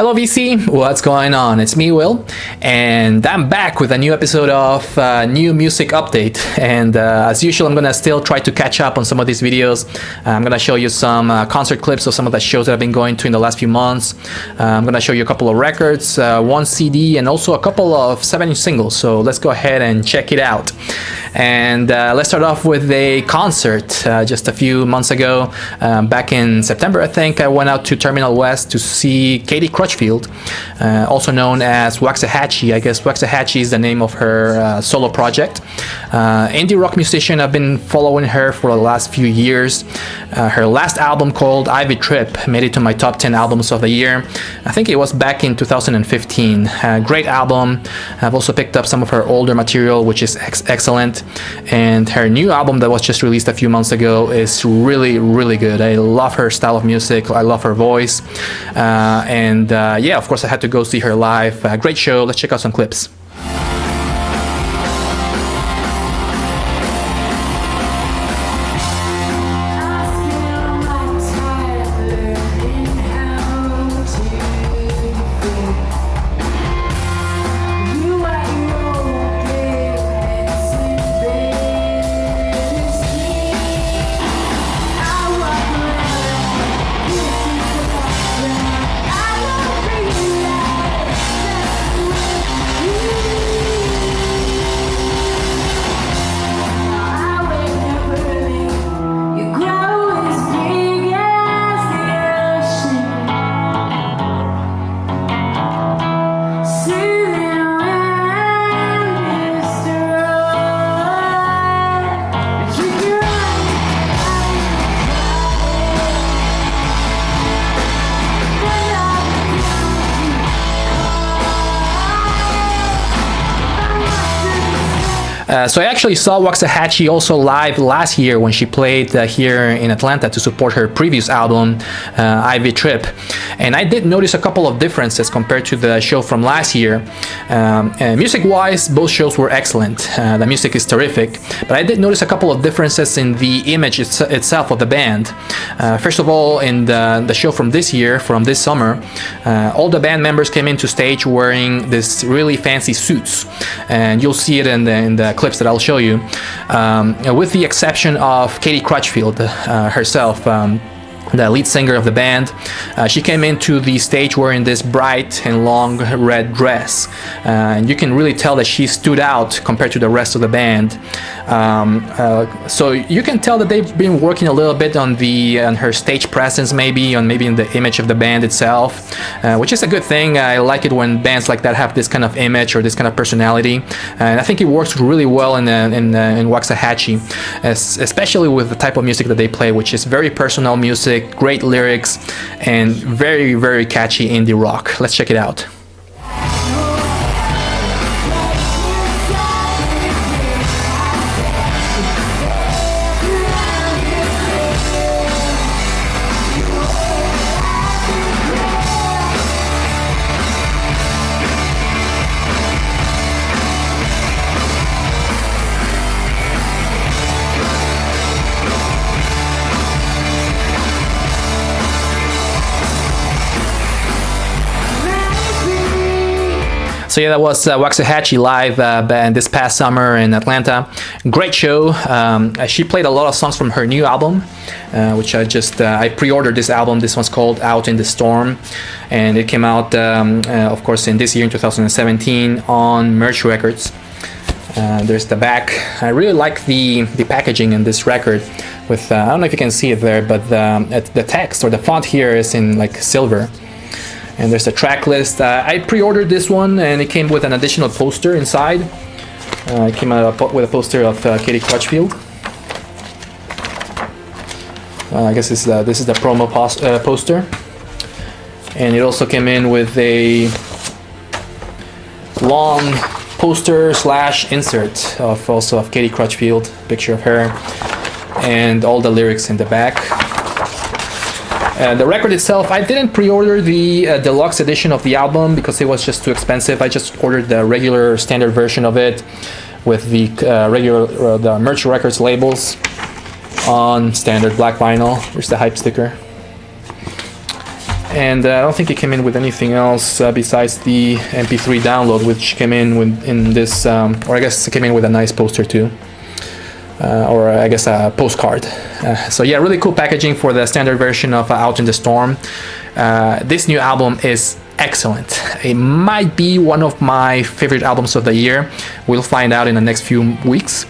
Hello VC, what's going on? It's me, Will, and I'm back with a new episode of New Music Update. And as usual, I'm gonna still try to catch up on some of these videos. I'm gonna show you some concert clips of some of the shows that I've been going to in the last few months. I'm gonna show you a couple of records, one CD, and also a couple of 7-inch singles. So let's go ahead and check it out. And let's start off with a concert just a few months ago. Back in September, I think, I went out to Terminal West to see Crutchfield, also known as Waxahatchee. I guess Waxahatchee is the name of her solo project. Indie rock musician. I've been following her for the last few years. Her last album, called Ivy Trip, made it to my top 10 albums of the year. I think it was back in 2015. Great album. I've also picked up some of her older material, which is excellent. And her new album that was just released a few months ago is really good. I love her style of music. I love her voice. And yeah, of course, I had to go see her live. Great show. Let's check out some clips. So I actually saw Waxahatchee also live last year when she played here in Atlanta to support her previous album, Ivy Trip. And I did notice a couple of differences compared to the show from last year. Music-wise, both shows were excellent. The music is terrific. But I did notice a couple of differences in the image itself of the band. First of all, in the show from this year, from this summer, all the band members came into stage wearing this really fancy suits. And you'll see it in the clips that I'll show you, with the exception of Crutchfield herself, the lead singer of the band. She came into the stage wearing this bright and long red dress, and you can really tell that she stood out compared to the rest of the band. So you can tell that they've been working a little bit on her stage presence, maybe in the image of the band itself, which is a good thing. I like it when bands like that have this kind of image or this kind of personality, and I think it works really well in Waxahatchee, especially with the type of music that they play, which is very personal music, great lyrics, and very catchy indie rock. Let's check it out. So yeah, that was Waxahatchee live this past summer in Atlanta. Great show. She played a lot of songs from her new album, which I pre-ordered this album. This one's called Out in the Storm, and it came out, of course, in this year, in 2017, on Merch Records. There's the back. I really like the packaging in this record. With I don't know if you can see it there, but the text or the font here is in like silver. And there's a track list. I pre-ordered this one, and it came with an additional poster inside. It came out with a poster of Crutchfield. I guess this is the promo poster. And it also came in with a long poster / insert of Crutchfield, picture of her, and all the lyrics in the back. The record itself, I didn't pre-order the deluxe edition of the album because it was just too expensive. I just ordered the regular standard version of it with the the Merch Records labels on standard black vinyl. Here's the hype sticker. And I don't think it came in with anything else besides the MP3 download, which came in in this, or I guess it came in with a nice poster too. Or I guess a postcard. So yeah, really cool packaging for the standard version of Out in the Storm. This new album is excellent. It might be one of my favorite albums of the year. We'll find out in the next few weeks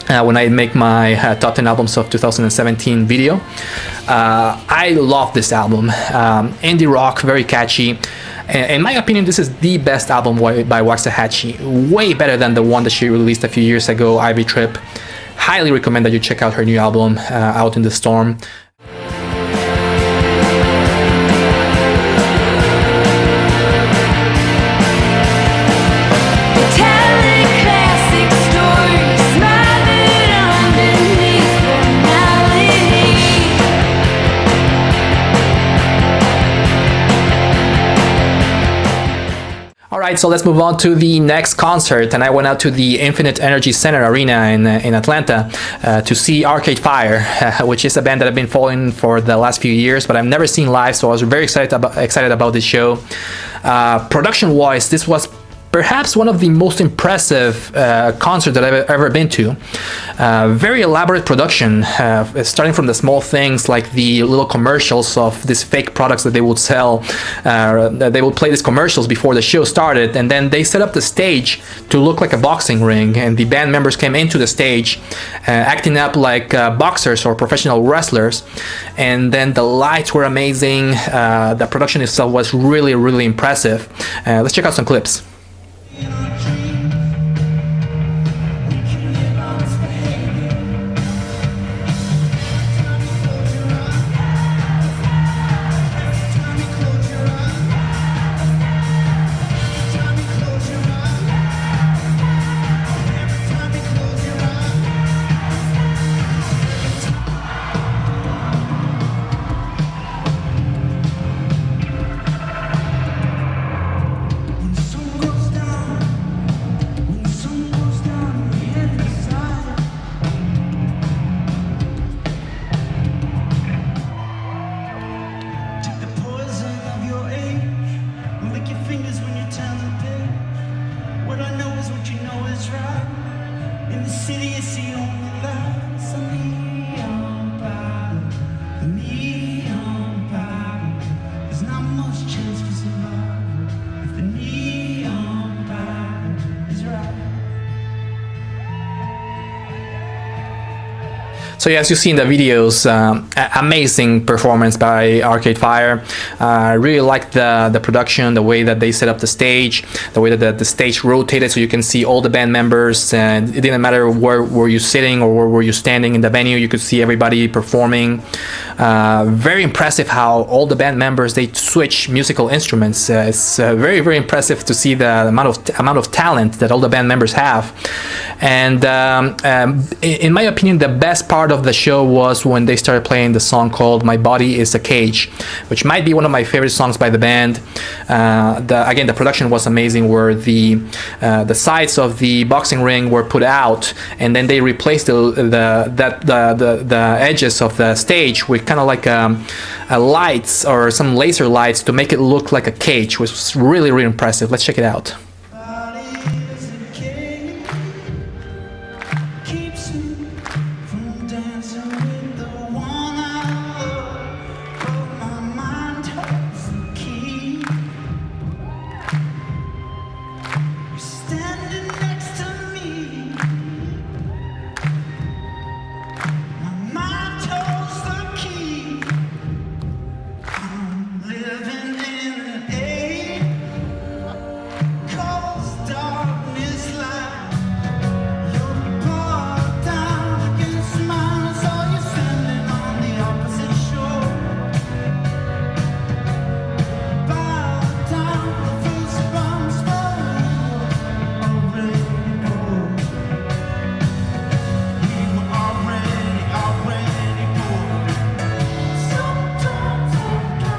when I make my top 10 albums of 2017 video. I love this album. Indie rock, very catchy. In my opinion, this is the best album by Waxahatchee. Way better than the one that she released a few years ago, Ivy Trip. Highly recommend that you check out her new album, Out in the Storm. Alright, so let's move on to the next concert, and I went out to the Infinite Energy Center Arena in Atlanta to see Arcade Fire, which is a band that I've been following for the last few years, but I've never seen live, so I was very excited about this show. Production-wise, this was perhaps one of the most impressive concerts that I've ever been to. Very elaborate production, starting from the small things like the little commercials of these fake products that they would sell. They would play these commercials before the show started, and then they set up the stage to look like a boxing ring, and the band members came into the stage acting up like boxers or professional wrestlers, and then the lights were amazing. The production itself was really, really impressive. Let's check out some clips. So yeah, as you see in the videos, amazing performance by Arcade Fire. I really liked the production, the way that they set up the stage, the way that the stage rotated so you can see all the band members, and it didn't matter where were you sitting or where were you standing in the venue, you could see everybody performing. Very impressive how all the band members, they switch musical instruments. It's very, very impressive to see the amount of talent that all the band members have. And in my opinion, the best part of the show was when they started playing the song called My Body is a Cage, which might be one of my favorite songs by the band. Again, the production was amazing, where the sides of the boxing ring were put out, and then they replaced the edges of the stage with kind of like lights or some laser lights to make it look like a cage, which was really, really impressive. Let's check it out.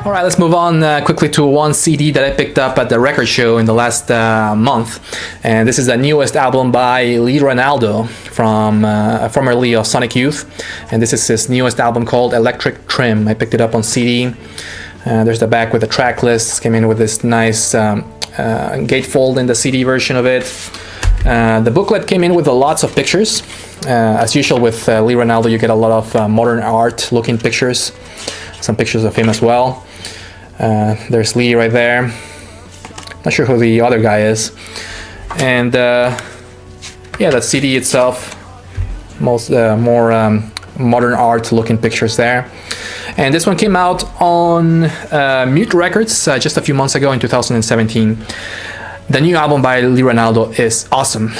Alright, let's move on quickly to one CD that I picked up at the record show in the last month. And this is the newest album by Lee Ranaldo, from formerly of Sonic Youth. And this is his newest album called Electric Trim. I picked it up on CD. There's the back with the track list. Came in with this nice gatefold in the CD version of it. The booklet came in with lots of pictures. As usual with Lee Ranaldo, you get a lot of modern art looking pictures. Some pictures of him as well. There's Lee right there. Not sure who the other guy is. And yeah, the CD itself, more modern art looking pictures there. And this one came out on Mute Records just a few months ago in 2017. The new album by Lee Ranaldo is awesome.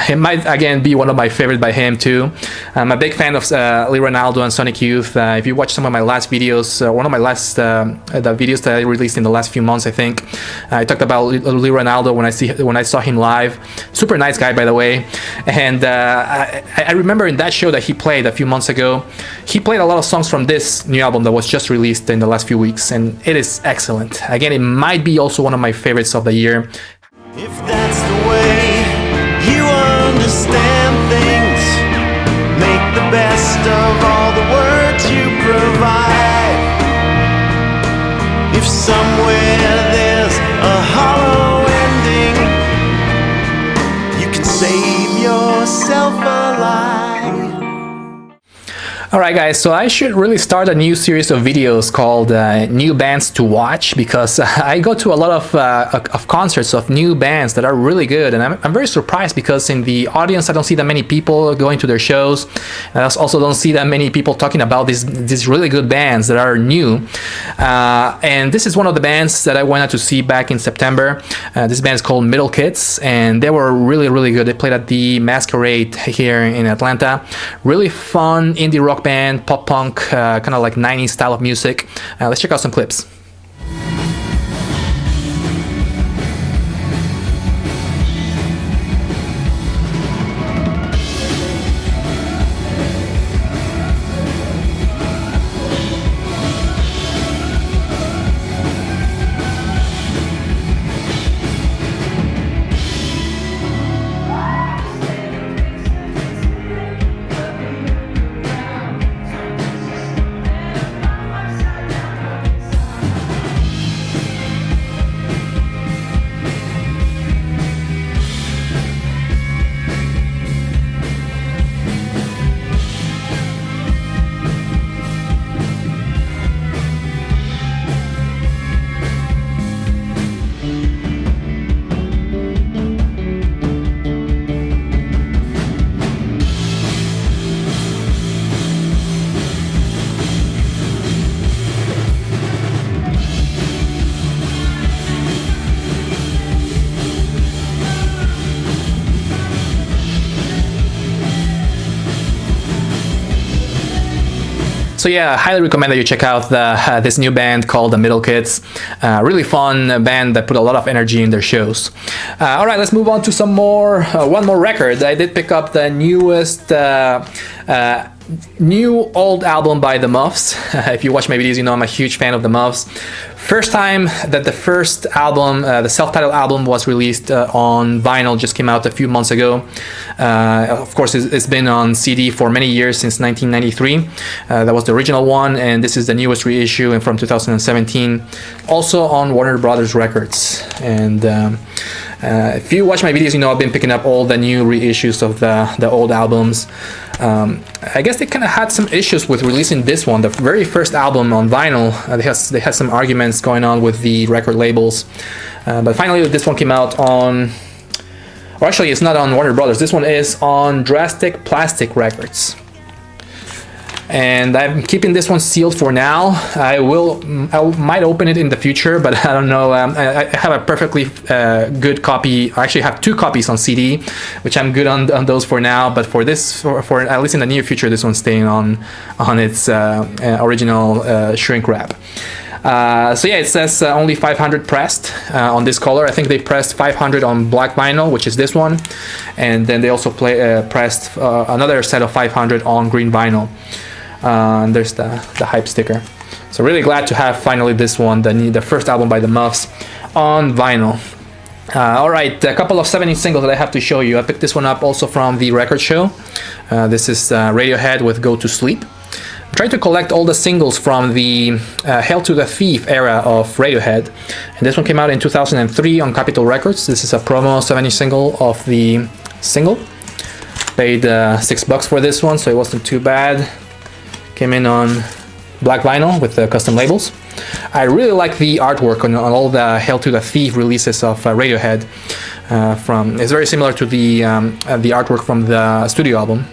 It might again be one of my favorite by him too. I'm a big fan of Lee Ranaldo and Sonic Youth. If you watch some of my last videos, one of my last the videos that I released in the last few months, I think I talked about Lee Ranaldo when I saw him live. Super nice guy, by the way. And I remember in that show that he played a few months ago, he played a lot of songs from this new album that was just released in the last few weeks, and it is excellent. Again, it might be also one of my favorites of the year. If that's the way you understand things, make the best of all the words you provide. If somewhere there's a hollow ending, you can save yourself alive. Alright guys, so I should really start a new series of videos called New Bands to Watch, because I go to a lot of concerts of new bands that are really good, and I'm very surprised because in the audience I don't see that many people going to their shows, and I also don't see that many people talking about these really good bands that are new. And this is one of the bands that I went out to see back in September. This band is called Middle Kids, and they were really good. They played at the Masquerade here in Atlanta. Really fun indie rock band, pop punk, kind of like 90s style of music. Let's check out some clips. So yeah, I highly recommend that you check out this new band called the Middle Kids. Really fun band that put a lot of energy in their shows. All right, let's move on to some more. One more record. I did pick up the newest new old album by the Muffs. If you watch my videos, you know I'm a huge fan of the Muffs. First time that the first album, the self-titled album, was released on vinyl, just came out a few months ago. Of course, it's been on CD for many years, since 1993. That was the original one, and this is the newest reissue and from 2017, also on Warner Brothers Records. And if you watch my videos, you know I've been picking up all the new reissues of the old albums. I guess they kind of had some issues with releasing this one, the very first album, on vinyl. They had some arguments going on with the record labels, but finally this one came out on, or actually it's not on Warner Brothers, this one is on Drastic Plastic Records. And I'm keeping this one sealed for now. I might open it in the future, but I don't know. I have a perfectly good copy. I actually have 2 copies on CD, which I'm good on those for now. But for this, for at least in the near future, this one's staying on its original shrink wrap. So yeah, it says only 500 pressed on this color. I think they pressed 500 on black vinyl, which is this one, and then they also pressed another set of 500 on green vinyl. And there's the hype sticker. So really glad to have finally this one, the first album by the Muffs, on vinyl. All right, a couple of 7-inch singles that I have to show you. I picked this one up also from the record show. This is Radiohead with Go to Sleep. tried to collect all the singles from the Hail to the Thief era of Radiohead, and this one came out in 2003 on Capitol Records. This is a promo 7-inch single of the single. Paid $6 for this one, so it wasn't too bad. Came in on black vinyl with the custom labels. I really like the artwork on all the Hail to the Thief releases of Radiohead. It's very similar to the artwork from the studio album.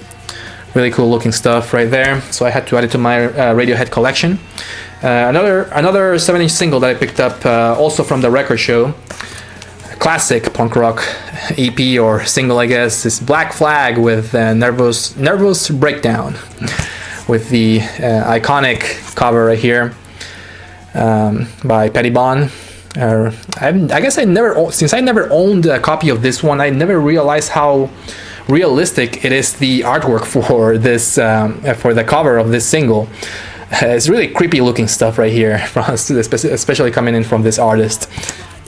Really cool looking stuff right there. So I had to add it to my Radiohead collection. Another 7-inch single that I picked up also from the record show. Classic punk rock EP or single, I guess. It's Black Flag with Nervous Breakdown, with the iconic cover right here by Pettibon. I guess since I never owned a copy of this one, I never realized how realistic it is, the artwork for this for the cover of this single. It's really creepy looking stuff right here, especially coming in from this artist.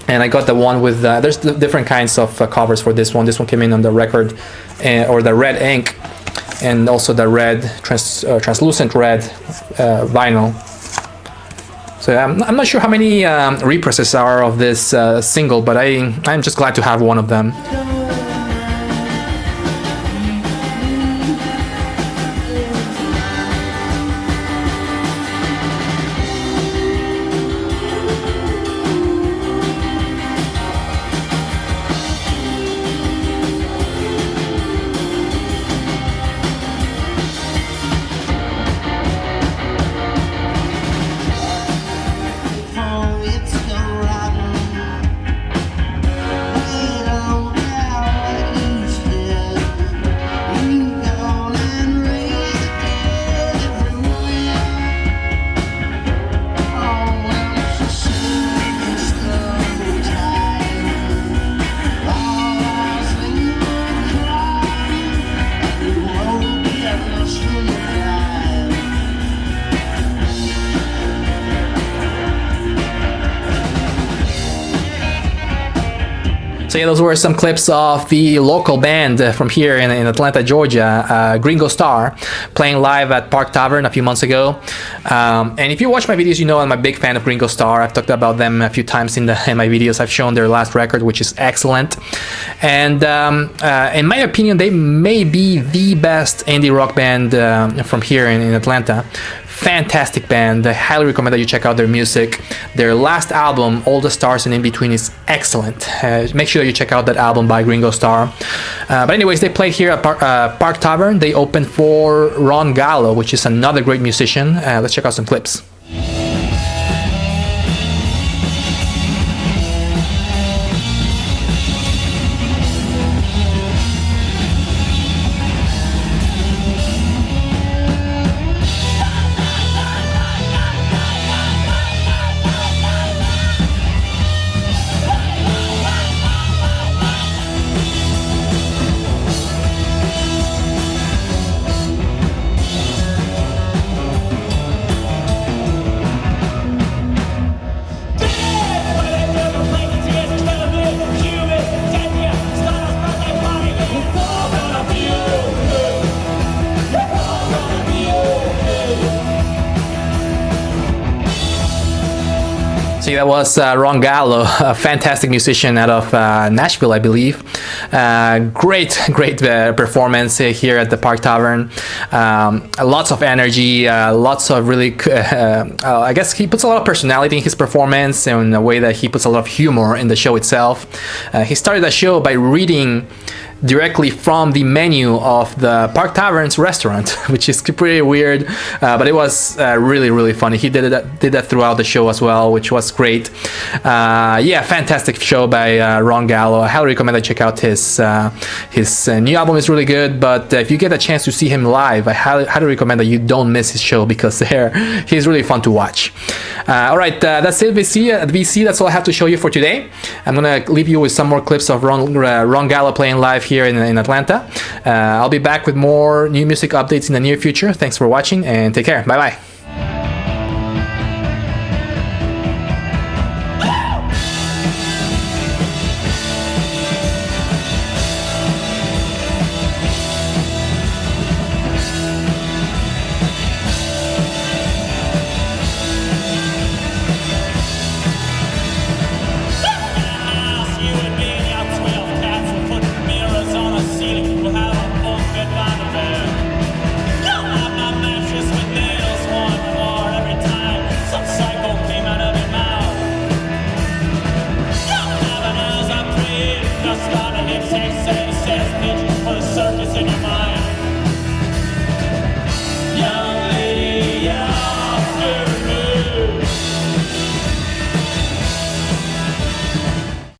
And I got the one with there's different kinds of covers for this one. This one came in on the record or the red ink, and also the red translucent red vinyl. So I'm not sure how many represses are of this single, but I'm just glad to have one of them. So yeah, those were some clips of the local band from here in Atlanta, Georgia, Gringo Star, playing live at Park Tavern a few months ago. And if you watch my videos, you know I'm a big fan of Gringo Star. I've talked about them a few times in my videos. I've shown their last record, which is excellent. And in my opinion, they may be the best indie rock band from here in Atlanta. Fantastic band. I highly recommend that you check out their music. Their last album, All the Stars and In Between, is excellent. Make sure that you check out that album by Gringo Star. But anyways, they played here at Park Tavern. They opened for Ron Gallo, which is another great musician. Let's check out some clips. So that was Ron Gallo, a fantastic musician out of Nashville, I believe. Great performance here at the Park Tavern. Lots of energy, lots of really, I guess he puts a lot of personality in his performance, and in a way that he puts a lot of humor in the show itself. He started the show by reading directly from the menu of the Park Tavern's restaurant, which is pretty weird, but it was really funny. He did that throughout the show as well, which was great. Yeah, fantastic show by Ron Gallo. I highly recommend that you check out his new album. Is really good, but if you get a chance to see him live, I highly recommend that you don't miss his show, because he's really fun to watch. All right, that's it, VC. That's all I have to show you for today. I'm gonna leave you with some more clips of Ron Gallo playing live here in Atlanta. I'll be back with more new music updates in the near future. Thanks for watching, and take care. Bye bye. on an insane set, a set pitch for the circus and